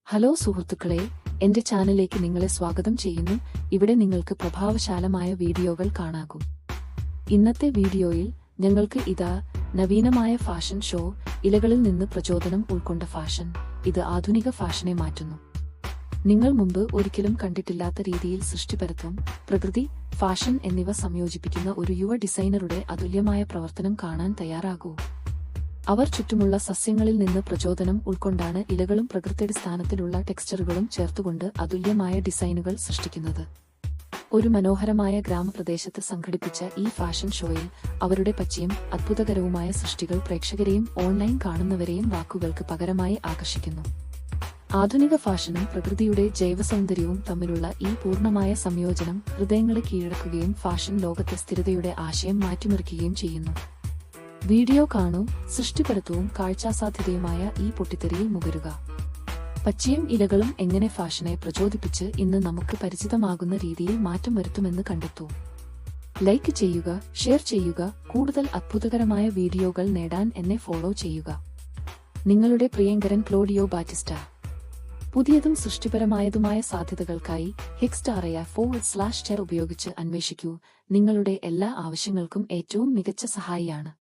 Hello സുഹൃത്തുക്കളെ, എന്റെ ചാനലിലേക്ക് നിങ്ങളെ സ്വാഗതം ചെയ്യുന്നു. ഇവിടെ നിങ്ങൾക്ക് പ്രഭാവശാലമായ വീഡിയോകൾ കാണാകൂ. ഇന്നത്തെ വീഡിയോയിൽ ഞങ്ങൾക്ക് നവീനമായ ഫാഷൻ ഷോ. ഇലകളിൽ നിന്ന് പ്രചോദനം ഉൾക്കൊണ്ട ഫാഷൻ. ഇത് ആധുനിക ഫാഷനെ മാറ്റുന്നു. നിങ്ങൾ മുമ്പ് ഒരിക്കലും കണ്ടിട്ടില്ലാത്ത രീതിയിൽ സൃഷ്ടിപരത്വം, പ്രകൃതി, ഫാഷൻ എന്നിവ സംയോജിപ്പിക്കുന്ന ഒരു യുവ ഡിസൈനറുടെ അതുല്യമായ പ്രവർത്തനം കാണാൻ തയ്യാറാകൂ. അവർ ചുറ്റുമുള്ള സസ്യങ്ങളിൽ നിന്ന് പ്രചോദനം ഉൾക്കൊണ്ടാണ് ഇലകളും പ്രകൃത്യടിസ്ഥാനത്തിലുള്ള ടെക്സ്ചറുകളും ചേർത്തുകൊണ്ട് അതുല്യമായ ഡിസൈനുകൾ സൃഷ്ടിക്കുന്നത്. ഒരു മനോഹരമായ ഗ്രാമപ്രദേശത്ത് സംഘടിപ്പിച്ച ഈ ഫാഷൻ ഷോയിൽ അവരുടെ പച്ചയും അത്ഭുതകരവുമായ സൃഷ്ടികൾ പ്രേക്ഷകരെയും ഓൺലൈൻ കാണുന്നവരെയും വാക്കുകൾക്ക് പകരമായി ആകർഷിക്കുന്നു. ആധുനിക ഫാഷനും പ്രകൃതിയുടെ ജൈവസൗന്ദര്യവും തമ്മിലുള്ള ഈ പൂർണ്ണമായ സംയോജനം ഹൃദയങ്ങളെ കീഴടക്കുകയും ഫാഷൻ ലോകത്തെ സ്ഥിരതയുടെ ആശയം മാറ്റിമറിക്കുകയും ചെയ്യുന്നു. വീഡിയോ കാണൂ. സൃഷ്ടിപരത്വവും കാഴ്ചാസാധ്യതയുമായ ഈ പൊട്ടിത്തെറിയിൽ മുകരുക. പച്ചയും ഇലകളും എങ്ങനെ ഫാഷനെ പ്രചോദിപ്പിച്ച് ഇന്ന് നമുക്ക് പരിചിതമാകുന്ന രീതിയിൽ മാറ്റം വരുത്തുമെന്ന് കണ്ടെത്തൂ. ലൈക്ക് ചെയ്യുക, ഷെയർ ചെയ്യുക. കൂടുതൽ അത്ഭുതകരമായ വീഡിയോകൾ നേടാൻ എന്നെ ഫോളോ ചെയ്യുക. നിങ്ങളുടെ പ്രിയങ്കരൻ ക്ലോഡിയോ ബാറ്റിസ്റ്റ. പുതിയതും സൃഷ്ടിപരമായതുമായ സാധ്യതകൾക്കായി Hexstar/chair ഉപയോഗിച്ച് അന്വേഷിക്കൂ. നിങ്ങളുടെ എല്ലാ ആവശ്യങ്ങൾക്കും ഏറ്റവും മികച്ച സഹായിയാണ്.